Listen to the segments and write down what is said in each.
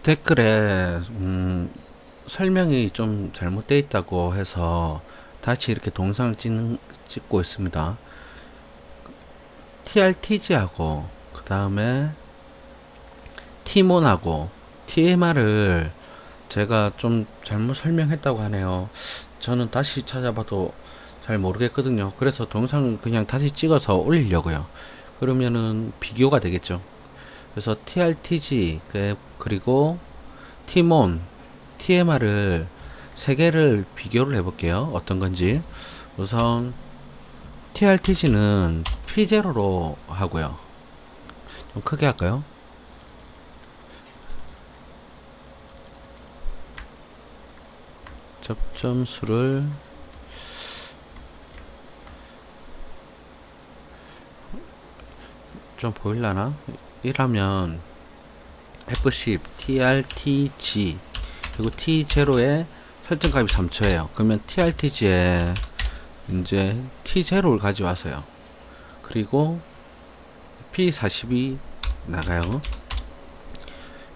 댓글에 설명이 좀 잘못되어 있다고 해서 다시 이렇게 동영상을 찍고 있습니다. TRTG하고 그 다음에 티몬하고 TMR을 제가 좀 잘못 설명했다고 하네요. 저는 다시 찾아봐도 잘 모르겠거든요. 그래서 동영상을 그냥 다시 찍어서 올리려고요. 그러면은 비교가 되겠죠. 그래서 TRTG 그리고 티몬, TMR을 세 개를 비교를 해볼게요. 어떤 건지. 우선 TRTG는 P0로 하고요. 좀 크게 할까요? 접점 수를 좀 보일라나? 이라면 F10 TRTG 그리고 T0에 설정값이 3초예요. 그러면 TRTG에 이제 T0를 가져와서요. 그리고 P40이 나가요.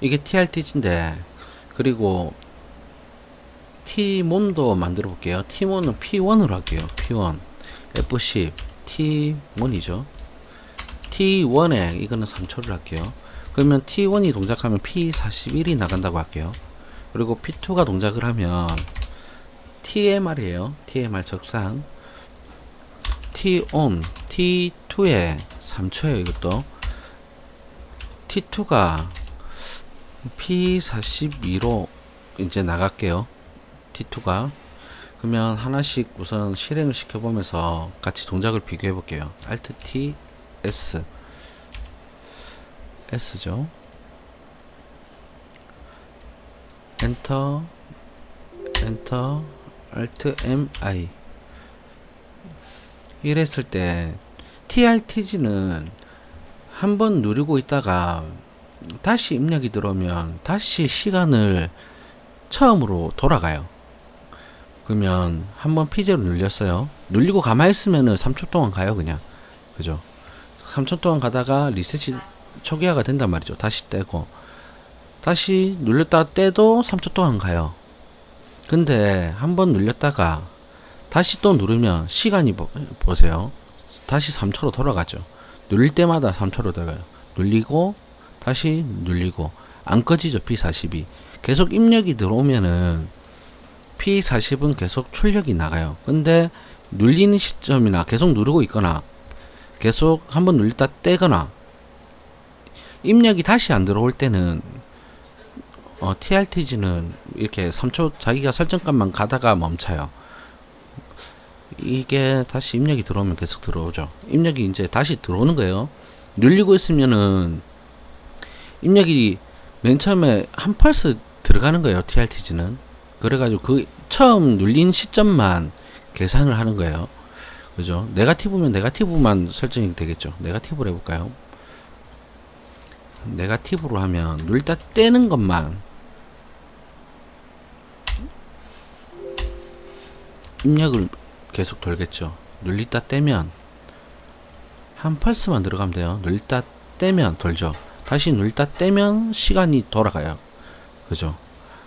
이게 TRTG인데, 그리고 T몬도 만들어 볼게요. T몬은 P1으로 할게요. P1 F10 T1이죠. T1에 이거는 3초를 할게요. 그러면 T1이 동작하면 P41이 나간다고 할게요. 그리고 P2가 동작을 하면 TMR이에요. TMR 적상 T-ON T2에 3초예요. 이것도 T2가 P42로 이제 나갈게요. T2가 그러면 하나씩 우선 실행을 시켜보면서 같이 동작을 비교해 볼게요. Alt T S S죠. 엔터 엔터 Alt M I 이랬을 때 TRTG는 한번 누르고 있다가 다시 입력이 들어오면 다시 시간을 처음으로 돌아가요. 그러면 한번 P0 눌렸어요. 눌리고 가만히 있으면은 3초 동안 가요. 그냥 그죠. 3초 동안 가다가 리셋이 초기화가 된단 말이죠. 다시 떼고 다시 눌렸다 떼도 3초 동안 가요. 근데 한번 눌렸다가 다시 또 누르면 시간이 보세요. 다시 3초로 돌아가죠. 눌릴 때마다 3초로 돌아가요. 눌리고 다시 눌리고 안 꺼지죠. P40이 계속 입력이 들어오면은 P40은 계속 출력이 나가요. 근데 눌리는 시점이나 계속 누르고 있거나 계속 한번 눌렸다 떼거나 입력이 다시 안 들어올 때는 TRTG는 이렇게 3초 자기가 설정값만 가다가 멈춰요. 이게 다시 입력이 들어오면 계속 들어오죠. 입력이 이제 다시 들어오는 거예요. 눌리고 있으면은 입력이 맨 처음에 한 펄스 들어가는 거예요. TRTG는 그래가지고 그 처음 눌린 시점만 계산을 하는 거예요. 그죠? 네가티브면 네가티브만 설정이 되겠죠. 네가티브로 해볼까요? 네가티브로 하면 눌다 떼는 것만 입력을 계속 돌겠죠. 눌리다 떼면 한 펄스만 들어가면 돼요. 눌리다 떼면 돌죠. 다시 눌리다 떼면 시간이 돌아가요. 그죠?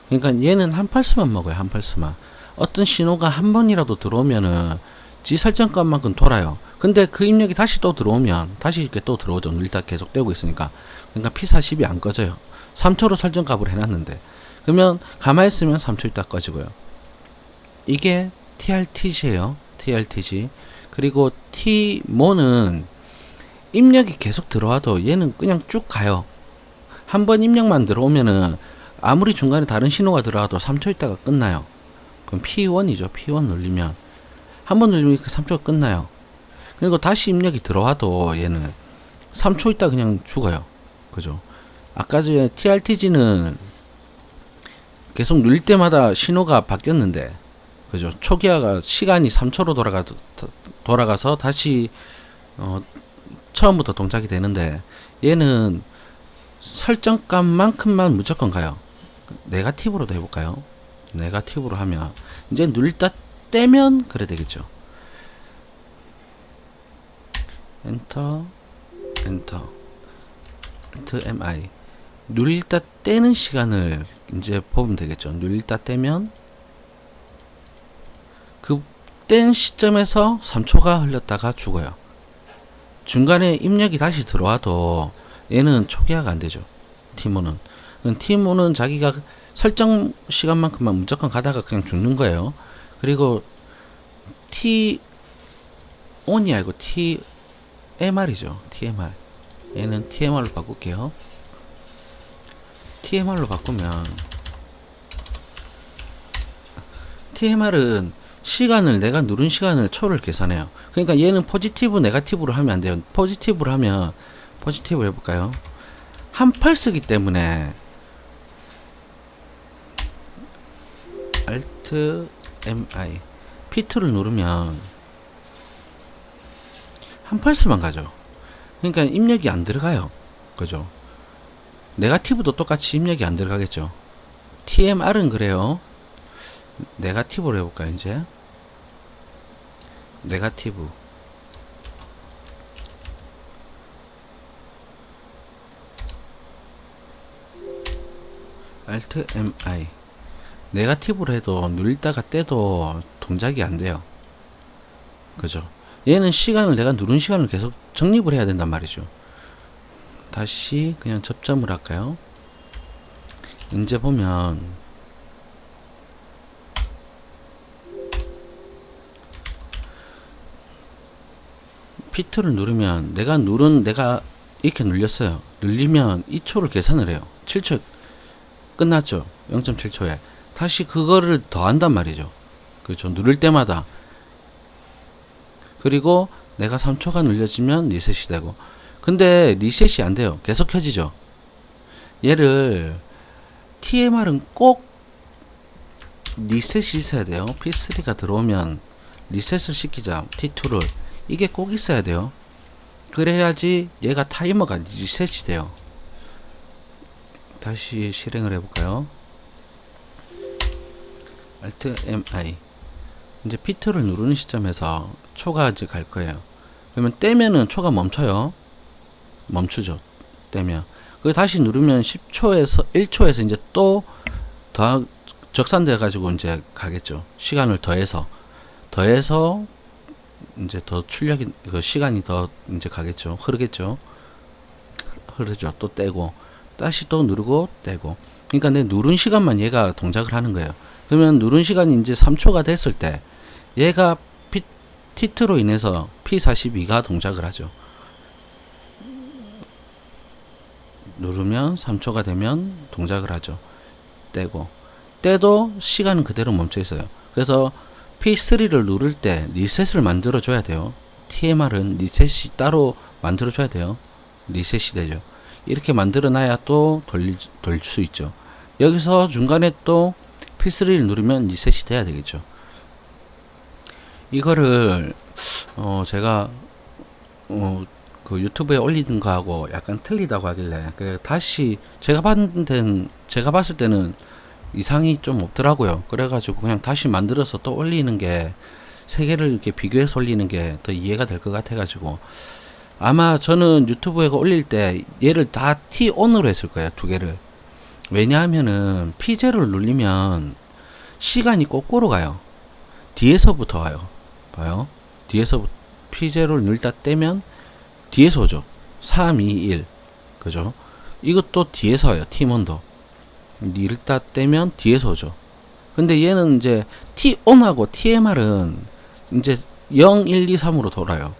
그러니까 얘는 한 펄스만 먹어요. 한 펄스만. 어떤 신호가 한 번이라도 들어오면은 지 설정값만큼 돌아요. 근데 그 입력이 다시 또 들어오면 다시 이렇게 또 들어오죠. 눌리다 계속 떼고 있으니까. 그러니까 P40이 안 꺼져요. 3초로 설정값을 해놨는데. 그러면 가만히 있으면 3초 있다 꺼지고요. 이게 TRTG예요. TRTG. 그리고 T몬은 입력이 계속 들어와도 얘는 그냥 쭉 가요. 한 번 입력만 들어오면은 아무리 중간에 다른 신호가 들어와도 3초 있다가 끝나요. 그럼 P1이죠. P1 눌리면 한 번 눌리면 그 3초가 끝나요. 그리고 다시 입력이 들어와도 얘는 3초 있다 그냥 죽어요. 그죠? 아까 전에 TRTG는 계속 눌릴 때마다 신호가 바뀌었는데, 그죠? 초기화가 시간이 3초로 돌아가서 다시 처음부터 동작이 되는데, 얘는 설정값만큼만 무조건 가요. 네가티브로도 해볼까요? 네가티브로 하면 이제 눌다 떼면 그래 되겠죠. 엔터 엔터 Alt MI 눌렸다 떼는 시간을 이제 보면 되겠죠. 눌렸다 떼면 그 뗀 시점에서 3초가 흘렀다가 죽어요. 중간에 입력이 다시 들어와도 얘는 초기화가 안 되죠. 티모는. 티모는 자기가 설정 시간만큼만 무조건 가다가 그냥 죽는 거예요. 그리고 T-ON이 아니고 TMR이죠. TMR. 얘는 TMR로 바꿀게요. TMR로 바꾸면 TMR은 시간을 내가 누른 시간을 초를 계산해요. 그러니까 얘는 포지티브 네가티브로 하면 안 돼요. 포지티브로 하면 포지티브 해볼까요? 한 펄스기 때문에 Alt MI P2를 누르면 한 펄스만 가죠. 그러니까 입력이 안 들어가요. 그죠? 네가티브도 똑같이 입력이 안 들어가겠죠. TMR은 그래요. 네가티브로 해볼까요? 이제 네가티브 Alt MI 네가티브로 해도 누르다가 떼도 동작이 안 돼요. 그죠? 얘는 시간을 내가 누른 시간을 계속 적립을 해야 된단 말이죠. 다시 그냥 접점을 할까요? 이제 보면 P2를 누르면 내가 이렇게 눌렸어요. 눌리면 2초를 계산을 해요. 7초 끝났죠. 0.7초에 다시 그거를 더한단 말이죠. 그렇죠. 누를 때마다. 그리고 내가 3초가 눌려지면 리셋이 되고, 근데 리셋이 안 돼요. 계속 켜지죠. 얘를 TMR은 꼭 리셋이 있어야 돼요. P3가 들어오면 리셋을 시키자. T2를 이게 꼭 있어야 돼요. 그래야지 얘가 타이머가 리셋이 돼요. 다시 실행을 해볼까요? Alt MI 이제 P2를 누르는 시점에서 초가 이제 갈 거예요. 그러면 떼면은 초가 멈춰요. 멈추죠. 떼면. 그 다시 누르면 10초에서 1초에서 이제 또 더 적산돼 가지고 이제 가겠죠. 시간을 더해서 이제 더 출력이 그 시간이 더 이제 가겠죠. 흐르겠죠. 흐르죠. 또 떼고 다시 또 누르고 떼고. 그러니까 내 누른 시간만 얘가 동작을 하는 거예요. 그러면 누른 시간이 이제 3초가 됐을 때 얘가 T2로 인해서 P42가 동작을 하죠. 누르면 3초가 되면 동작을 하죠. 떼고 떼도 시간은 그대로 멈춰 있어요. 그래서 P3를 누를 때 리셋을 만들어 줘야 돼요. TMR은 리셋이 따로 만들어 줘야 돼요. 리셋이 되죠. 이렇게 만들어 놔야 또 돌릴 수 있죠. 여기서 중간에 또 P3를 누르면 리셋이 돼야 되겠죠. 이거를 제가 그 유튜브에 올리는 거하고 약간 틀리다고 하길래 그래 다시 제가 봤을 때는 이상이 좀 없더라고요. 그래가지고 그냥 다시 만들어서 또 올리는 게 세 개를 이렇게 비교해서 올리는 게 더 이해가 될 것 같아가지고 아마 저는 유튜브에 올릴 때 얘를 다 T-ON으로 했을 거예요. 두 개를. 왜냐하면은 P0를 눌리면 시간이 거꾸로 가요. 뒤에서부터 와요. 봐요. 뒤에서 P0를 눌다 떼면 뒤에서 오죠. 3, 2, 1. 그죠? 이것도 뒤에서 와요. T-ON도. 눌다 떼면 뒤에서 오죠. 근데 얘는 이제 T-ON하고 TMR은 이제 0, 1, 2, 3으로 돌아요.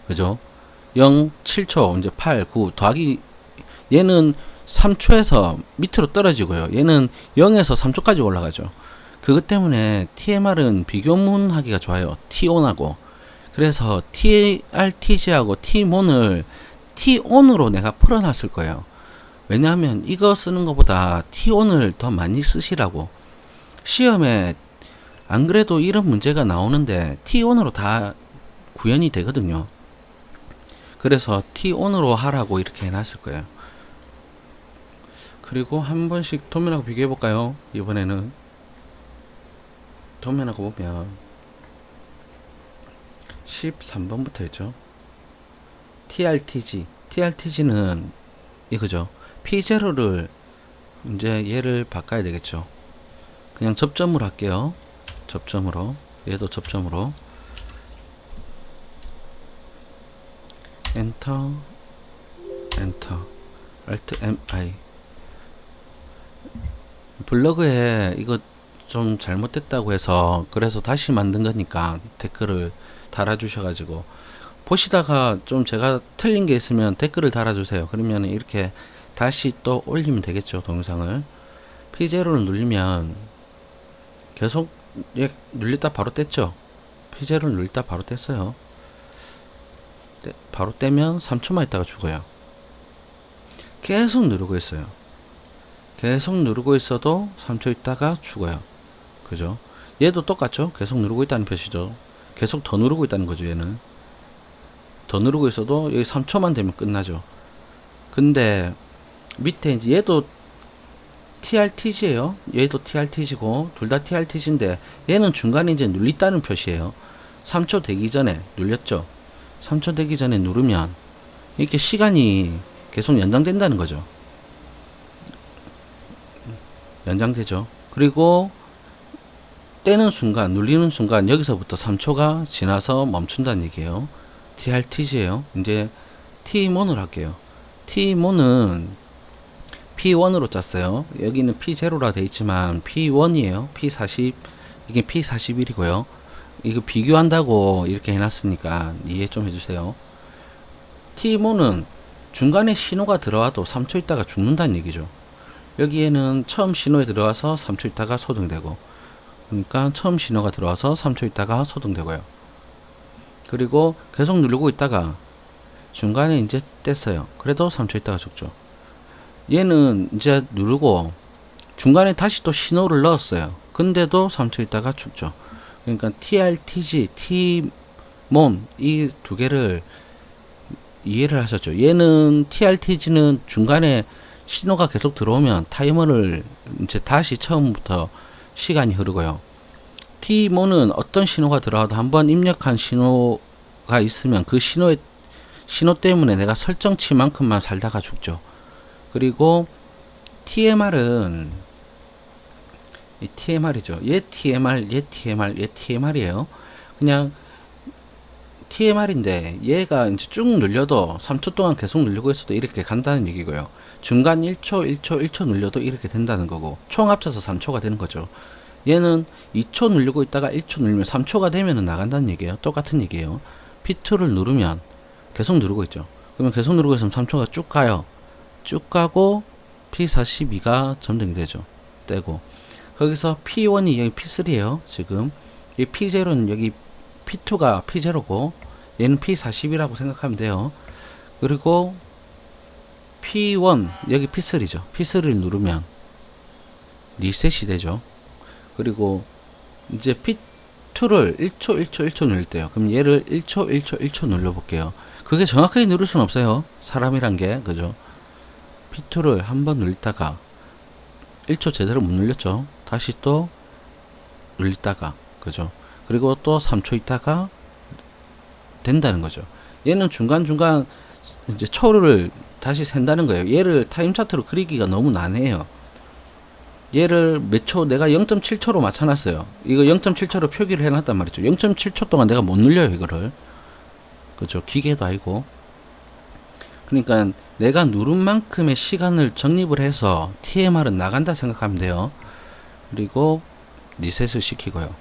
그죠? 0, 7초, 이제 8, 9, 더하기, 얘는 3초에서 밑으로 떨어지고요. 얘는 0에서 3초까지 올라가죠. 그것 때문에 TMR은 비교문 하기가 좋아요. T-ON하고. 그래서 TRTG하고 T-MON을 T-ON으로 내가 풀어놨을 거예요. 왜냐하면 이거 쓰는 것보다 T-ON을 더 많이 쓰시라고. 시험에 안 그래도 이런 문제가 나오는데 T-ON으로 다 구현이 되거든요. 그래서 T-ON으로 하라고 이렇게 해놨을 거예요. 그리고 한 번씩 도면하고 비교해 볼까요? 이번에는 도면하고 보면 13번부터 했죠. TRTG는 이거죠. P0를 이제 얘를 바꿔야 되겠죠. 그냥 접점으로 할게요. 접점으로. 얘도 접점으로. 엔터, 엔터, Alt MI. 블로그에 이거 좀 잘못됐다고 해서 그래서 다시 만든 거니까 댓글을 달아주셔가지고 보시다가 좀 제가 틀린 게 있으면 댓글을 달아주세요. 그러면 이렇게 다시 또 올리면 되겠죠. 동영상을 P0를 누르면 계속 눌렸다 바로 뗐죠. P0를 눌렸다 바로 뗐어요. 바로 떼면 3초만 있다가 죽어요. 계속 누르고 있어요. 계속 누르고 있어도 3초 있다가 죽어요. 그죠? 얘도 똑같죠? 계속 누르고 있다는 표시죠. 계속 더 누르고 있다는 거죠. 얘는 더 누르고 있어도 여기 3초만 되면 끝나죠. 근데 밑에 이제 얘도 TRTG예요. 얘도 TRTG고 둘 다 TRTG인데 얘는 중간에 이제 눌렸다는 표시예요. 3초 되기 전에 눌렸죠. 3초 되기 전에 누르면 이렇게 시간이 계속 연장된다는 거죠. 연장되죠. 그리고 떼는 순간, 눌리는 순간 여기서부터 3초가 지나서 멈춘다는 얘기예요. TRTG예요. 이제 T몬을 할게요. T몬은 P1으로 짰어요. 여기는 P0라 되어 있지만 P1이에요. P40, 이게 P41이고요. 이거 비교한다고 이렇게 해놨으니까 이해 좀 해주세요. T몬은 중간에 신호가 들어와도 3초 있다가 죽는다는 얘기죠. 여기에는 처음 신호에 들어와서 3초 있다가 소등되고, 그러니까 처음 신호가 들어와서 3초 있다가 소등되고요. 그리고 계속 누르고 있다가 중간에 이제 뗐어요. 그래도 3초 있다가 죽죠. 얘는 이제 누르고 중간에 다시 또 신호를 넣었어요. 근데도 3초 있다가 죽죠. 그러니까 TRTG, T몬 이 두 개를 이해를 하셨죠. 얘는 TRTG는 중간에 신호가 계속 들어오면 타이머를 이제 다시 처음부터 시간이 흐르고요. T몬은 어떤 신호가 들어와도 한번 입력한 신호가 있으면 그 신호 때문에 내가 설정치만큼만 살다가 죽죠. 그리고 TMR은 이 TMR이죠. 얘 TMR, 얘 TMR, 얘 TMR이에요. 그냥 TMR인데 얘가 이제 쭉 눌려도 3초 동안 계속 누르고 있어도 이렇게 간다는 얘기고요. 중간 1초, 1초, 1초 눌려도 이렇게 된다는 거고 총 합쳐서 3초가 되는 거죠. 얘는 2초 누르고 있다가 1초 누르면 3초가 되면은 나간다는 얘기예요. 똑같은 얘기예요. P2를 누르면 계속 누르고 있죠. 그러면 계속 누르고 있으면 3초가 쭉 가요. 쭉 가고 P42가 점등이 되죠. 떼고 거기서 P1이 여기 P3예요. 지금 이 P0는 여기 P2가 P0고 얘는 P40이라고 생각하면 돼요. 그리고 P1 여기 P3죠. P3를 누르면 리셋이 되죠. 그리고 이제 P2를 1초 1초 1초 누를 때요. 그럼 얘를 1초 1초 1초 눌러 볼게요. 그게 정확하게 누를 수는 없어요. 사람이란 게 그죠. P2를 한번 눌다가 1초 제대로 못 눌렸죠. 다시 또 눌리다가 그죠. 그리고 또 3초 있다가 된다는 거죠. 얘는 중간중간 이제 초를 다시 센다는 거예요. 얘를 타임 차트로 그리기가 너무 난해해요. 얘를 몇 초, 내가 0.7초로 맞춰놨어요. 이거 0.7초로 표기를 해놨단 말이죠. 0.7초 동안 내가 못 눌려요, 이거를. 그죠. 기계도 아니고. 그러니까 내가 누른 만큼의 시간을 적립을 해서 TMR은 나간다 생각하면 돼요. 그리고 리셋을 시키고요.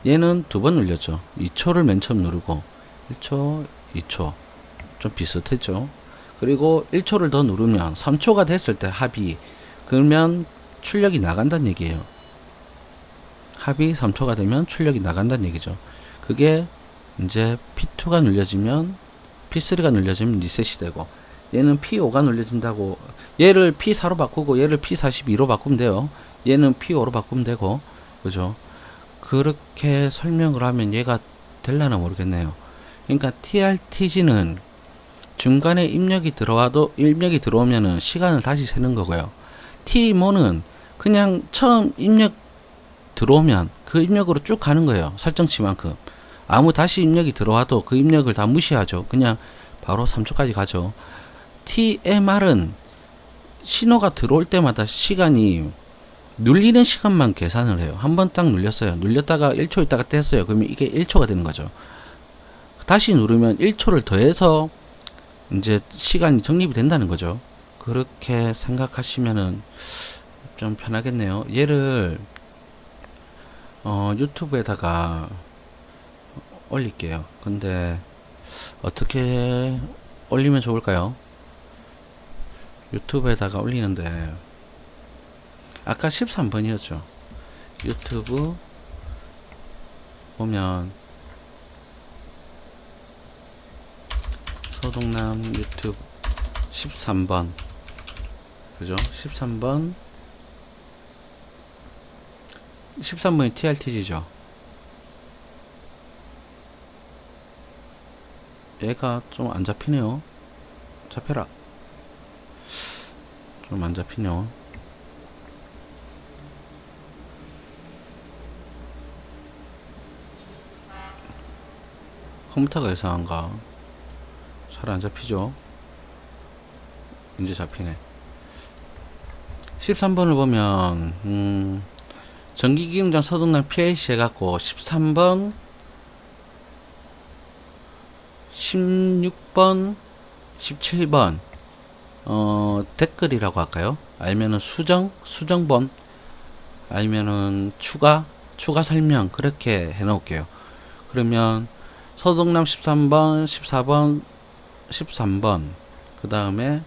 얘는 두 번 눌렸죠. 2초를 맨 처음 누르고 1초, 2초 좀 비슷했죠. 그리고 1초를 더 누르면 3초가 됐을 때 합이 그러면 출력이 나간다는 얘기예요. 합이 3초가 되면 출력이 나간다는 얘기죠. 그게 이제 P2가 눌려지면 P3가 눌려지면 리셋이 되고 얘는 P5가 눌려진다고 얘를 P4로 바꾸고 얘를 P42로 바꾸면 돼요. 얘는 P5로 바꾸면 되고 그죠. 그렇게 설명을 하면 얘가 될려나 모르겠네요. 그러니까 TRTG는 중간에 입력이 들어오면은 시간을 다시 세는 거고요. T몬은 그냥 처음 입력 들어오면 그 입력으로 쭉 가는 거예요. 설정치만큼. 아무 다시 입력이 들어와도 그 입력을 다 무시하죠. 그냥 바로 3초까지 가죠. TMR은 신호가 들어올 때마다 시간이 눌리는 시간만 계산을 해요. 한 번 딱 눌렸어요. 눌렸다가 1초 있다가 뗐어요. 그러면 이게 1초가 되는 거죠. 다시 누르면 1초를 더해서 이제 시간이 적립이 된다는 거죠. 그렇게 생각하시면은 좀 편하겠네요. 얘를 유튜브에다가 올릴게요. 근데 어떻게 올리면 좋을까요? 유튜브에다가 올리는데 아까 13번이었죠. 유튜브 보면 소동남 유튜브 13번 그죠? 13번이 TRTG죠. 얘가 좀 안 잡히네요. 잡혀라. 좀 안 잡히네요. 컴퓨터가 이상한가? 잘 안 잡히죠? 이제 잡히네. 13번을 보면 전기기능장 서동남 PLC 해갖고 13번 16번 17번 댓글이라고 할까요? 아니면은 수정본 아니면은 추가 설명 그렇게 해 놓을게요. 그러면 서동남 13번 14번 13번 그 다음에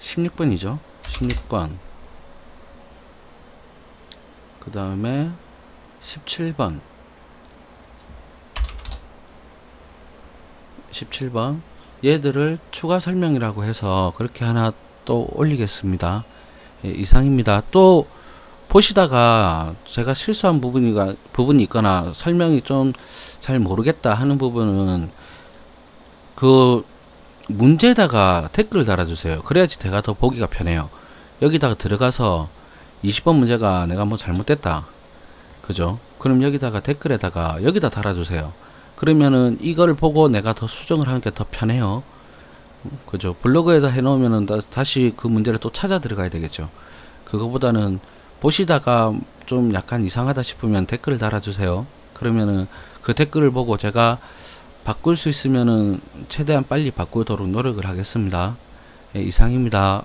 16번이죠. 16번 그 다음에 17번 얘들을 추가 설명이라고 해서 그렇게 하나 또 올리겠습니다. 예, 이상입니다. 또 보시다가 제가 실수한 부분이 있거나 설명이 좀 잘 모르겠다 하는 부분은 그 문제에다가 댓글을 달아주세요. 그래야지 제가 더 보기가 편해요. 여기다가 들어가서 20번 문제가 내가 뭐 잘못됐다. 그죠? 그럼 여기다가 댓글에다가 여기다 달아주세요. 그러면은 이걸 보고 내가 더 수정을 하는 게 더 편해요. 그죠? 블로그에다 해놓으면은 다시 그 문제를 또 찾아 들어가야 되겠죠. 그거보다는 보시다가 좀 약간 이상하다 싶으면 댓글을 달아주세요. 그러면은 그 댓글을 보고 제가 바꿀 수 있으면은 최대한 빨리 바꾸도록 노력을 하겠습니다. 예, 이상입니다.